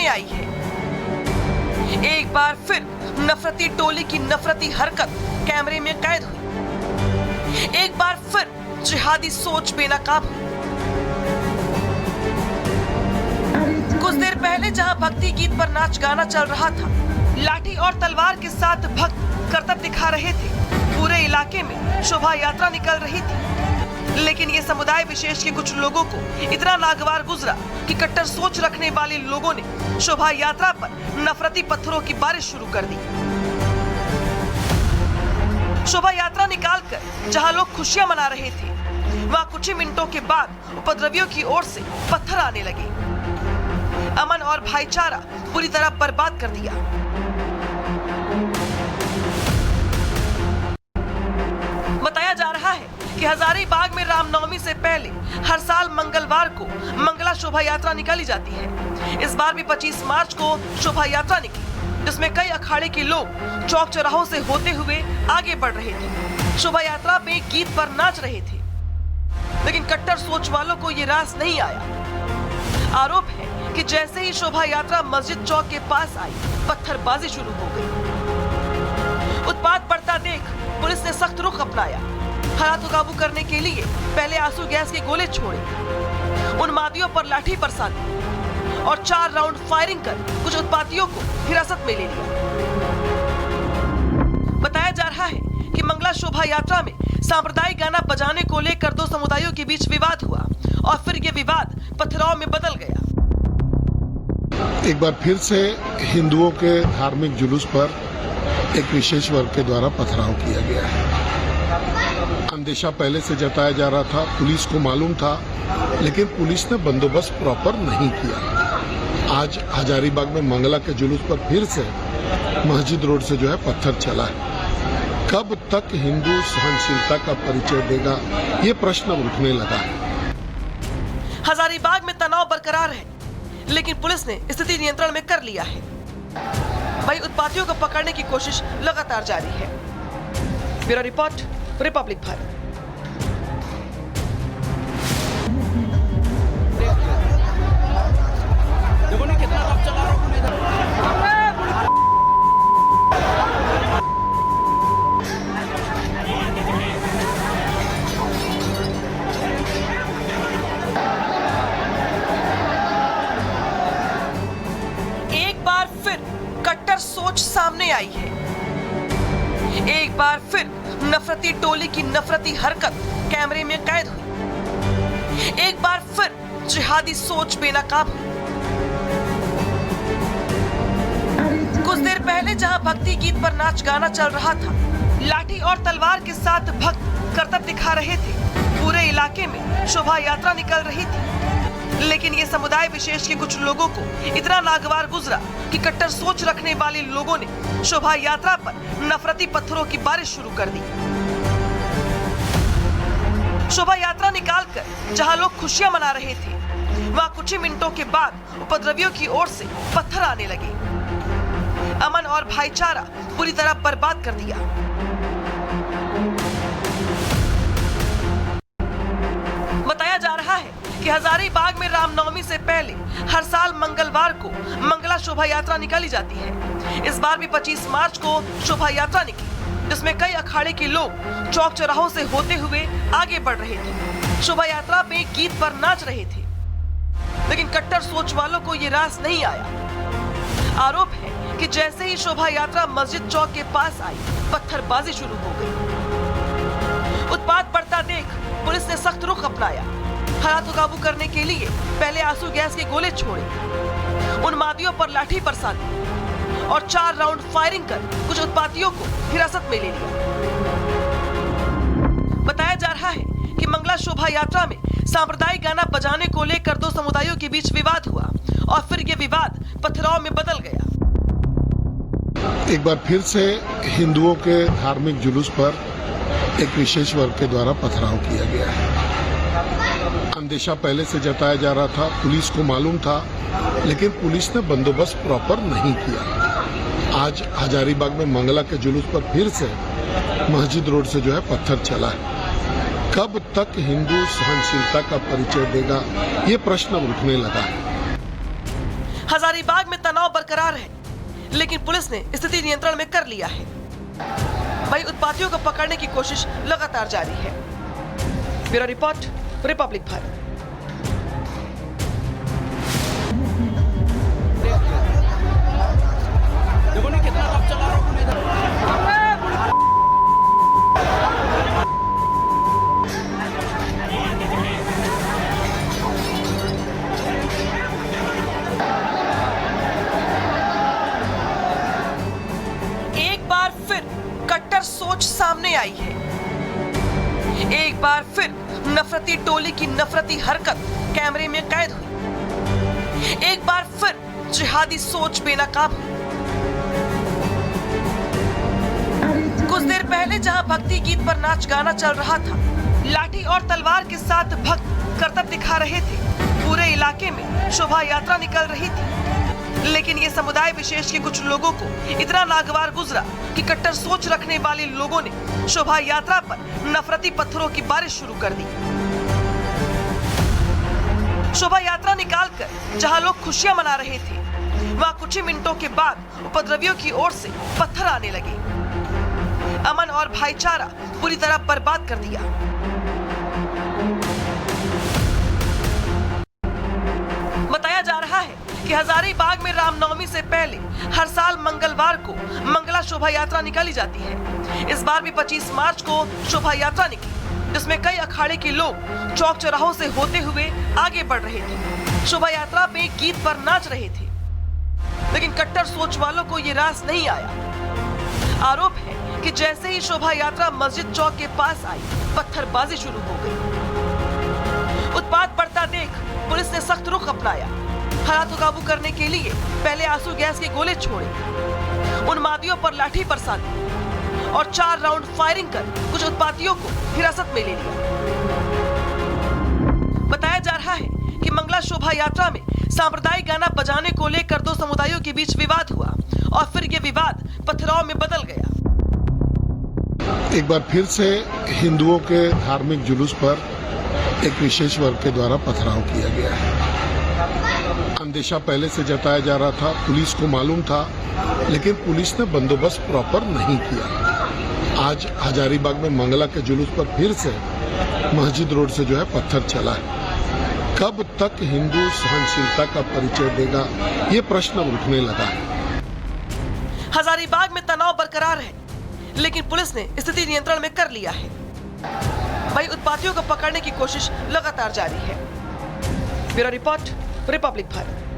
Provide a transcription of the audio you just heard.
सामने आई है। एक बार फिर नफरती टोली की नफरती हरकत कैमरे में कैद हुई। एक बार फिर जिहादी सोच बेनकाब हुई। कुछ देर पहले जहां भक्ति गीत पर नाच गाना चल रहा था, लाठी और तलवार के साथ भक्त करतब दिखा रहे थे। पूरे इलाके में शोभा यात्रा निकल रही थी, लेकिन ये समुदाय विशेष के कुछ लोगों को इतना नागवार गुजरा कि कट्टर सोच रखने वाले लोगों ने शोभा यात्रा पर नफरती पत्थरों की बारिश शुरू कर दी। शोभा यात्रा निकालकर जहां लोग खुशियां मना रहे थे, वहां कुछ ही मिनटों के बाद उपद्रवियों की ओर से पत्थर आने लगे। अमन और भाईचारा पूरी तरह बर्बाद कर दिया। बताया जा रहा है कि हजारीबाग में रामनवमी से पहले हर साल मंगलवार को मंगला शोभा यात्रा निकाली जाती है। इस बार भी 25 मार्च को शोभा यात्रा निकली, जिसमें कई अखाड़े के लोग चौक चौराहों से होते हुए आगे बढ़ रहे थे। शोभा यात्रा में गीत पर नाच रहे थे, लेकिन कट्टर सोच वालों को ये रास नहीं आया। आरोप है कि जैसे ही शोभा यात्रा मस्जिद चौक के पास आई, पत्थरबाजी शुरू हो गई। उत्पात बढ़ता देख पुलिस ने सख्त रुख अपनाया। हालात को काबू करने के लिए पहले आंसू गैस के गोले छोड़े, उन्मादियों पर लाठी बरसाती और 4 राउंड फायरिंग कर कुछ उत्पातियों को हिरासत में ले लिया। बताया जा रहा है कि मंगला शोभा यात्रा में सांप्रदायिक गाना बजाने को लेकर 2 समुदायों के बीच विवाद हुआ और फिर यह विवाद पथराव में बदल गया। एक बार फिर से हिंदुओं के धार्मिक जुलूस पर एक विशेष वर्ग के द्वारा पथराव किया गया है। अंदेशा पहले से जताया जा रहा था, पुलिस को मालूम था, लेकिन पुलिस ने बंदोबस्त प्रॉपर नहीं किया। आज हजारीबाग में मंगला के जुलूस पर फिर से मस्जिद रोड से जो है पत्थर चला है। कब तक हिंदू सहनशीलता का परिचय देगा, ये प्रश्न उठने लगा है। हजारीबाग में तनाव बरकरार है, लेकिन पुलिस ने स्थिति नियंत्रण में कर लिया है। वहीं उत्पातियों को पकड़ने की कोशिश लगातार जारी है। Bureau report, Republic Bharat. देखो ना कितना रफ चला रहा हूं एक बार फिर कट्टर सोच सामने आई है। एक बार फिर नफरती टोली की नफरती हरकत कैमरे में कैद हुई। एक बार फिर जिहादी सोच बेनकाब हुई। कुछ देर पहले जहां भक्ति गीत पर नाच गाना चल रहा था, लाठी और तलवार के साथ भक्त करतब दिखा रहे थे। पूरे इलाके में शोभा यात्रा निकल रही थी, लेकिन ये समुदाय विशेष के कुछ लोगों को इतना नागवार गुजरा कि कट्टर सोच रखने वाले लोगों ने शोभा यात्रा पर नफरती पत्थरों की बारिश शुरू कर दी। शोभा यात्रा निकालकर जहां लोग खुशियां मना रहे थे, वहां कुछ ही मिनटों के बाद उपद्रवियों की ओर से पत्थर आने लगे। अमन और भाईचारा पूरी तरह बर्बाद कर दिया। बताया जा रहा है कि हजारीबाग में रामनवमी से पहले हर साल मंगलवार को मंगला शोभा यात्रा निकाली जाती है। इस बार भी 25 मार्च को शोभा यात्रा निकली, जिसमें कई अखाड़े के लोग चौक चौराहों से होते हुए आगे बढ़ रहे थे। शोभा यात्रा में गीत पर नाच रहे थे, लेकिन कट्टर सोच वालों को ये रास नहीं आया। आरोप है कि जैसे ही शोभा यात्रा मस्जिद चौक के पास आई, पत्थरबाजी शुरू हो गई। उत्पात बढ़ता देख पुलिस ने सख्त रुख अपनाया। हालात को काबू करने के लिए पहले आंसू गैस के गोले छोड़े, उन्मादियों पर लाठी बरसाती और 4 राउंड फायरिंग कर कुछ उत्पातियों को हिरासत में ले लिया। बताया जा रहा है कि मंगला शोभा यात्रा में सांप्रदायिक गाना बजाने को लेकर 2 समुदायों के बीच विवाद हुआ और फिर यह विवाद पथराव में बदल गया। एक बार फिर से हिंदुओं के धार्मिक जुलूस पर एक विशेष वर्ग के द्वारा पथराव किया गया है। अंदेशा पहले से जताया जा रहा था, पुलिस को मालूम था, लेकिन पुलिस ने बंदोबस्त प्रॉपर नहीं किया। आज हजारीबाग में मंगला के जुलूस पर फिर से मस्जिद रोड से जो है पत्थर चला है। कब तक हिंदू सहनशीलता का परिचय देगा, ये प्रश्न उठने लगा है। हजारीबाग में तनाव बरकरार है, लेकिन पुलिस ने स्थिति नियंत्रण में कर लिया है। वहीं उत्पातियों को पकड़ने की कोशिश लगातार जारी है। Bureau report, Republic Bharat. देखो ना कितना रफ चला रहा हूँ इधर। एक बार फिर कट्टर सोच सामने आई है। एक बार फिर नफरती टोली की नफरती हरकत कैमरे में कैद हुई। एक बार फिर जिहादी सोच बेनकाब हुई। कुछ देर पहले जहां भक्ति गीत पर नाच गाना चल रहा था, लाठी और तलवार के साथ भक्त करतब दिखा रहे थे। पूरे इलाके में शोभा यात्रा निकल रही थी, लेकिन ये समुदाय विशेष के कुछ लोगों को इतना नागवार गुजरा कि कट्टर सोच रखने वाले लोगों ने शोभा यात्रा पर नफरती पत्थरों की बारिश शुरू कर दी। शोभा यात्रा निकालकर जहां लोग खुशियां मना रहे थे, वहां कुछ ही मिनटों के बाद उपद्रवियों की ओर से पत्थर आने लगे। अमन और भाईचारा पूरी तरह बर्बाद कर दिया। बताया जा रहा है कि हजारीबाग में रामनवमी से पहले हर साल मंगलवार को मंगला शोभा यात्रा निकाली जाती है। इस बार भी 25 मार्च को शोभा यात्रा निकली, जिसमें कई अखाड़े के लोग चौक चौराहों से होते हुए आगे बढ़ रहे थे। शोभा यात्रा में गीत पर नाच रहे थे, लेकिन कट्टर सोच वालों को ये रास नहीं आया। आरोप है कि जैसे ही शोभा यात्रा मस्जिद चौक के पास आई, पत्थरबाजी शुरू हो गई। उत्पात बढ़ता देख पुलिस ने सख्त रुख अपनाया। हालात को काबू करने के लिए पहले आंसू गैस के गोले छोड़े, उन्मादियों पर लाठी बरसाती और 4 राउंड फायरिंग कर कुछ उत्पातियों को हिरासत में ले लिया। बताया जा रहा है कि मंगला शोभा यात्रा में सांप्रदायिक गाना बजाने को लेकर 2 समुदायों के बीच विवाद हुआ और फिर यह विवाद पथराव में बदल गया। एक बार फिर से हिंदुओं के धार्मिक जुलूस पर एक विशेष वर्ग के द्वारा पथराव किया गया है। अंदेशा पहले से जताया जा रहा था, पुलिस को मालूम था, लेकिन पुलिस ने बंदोबस्त प्रॉपर नहीं किया। आज हजारीबाग में मंगला के जुलूस पर फिर से मस्जिद रोड से जो है पत्थर चला है। कब तक हिंदू सहनशीलता का परिचय देगा, ये प्रश्न उठने लगा है। हजारीबाग में तनाव बरकरार है, लेकिन पुलिस ने स्थिति नियंत्रण में कर लिया है। वहीं उत्पातियों को पकड़ने की कोशिश लगातार जारी है। Bureau report, Republic Bharat.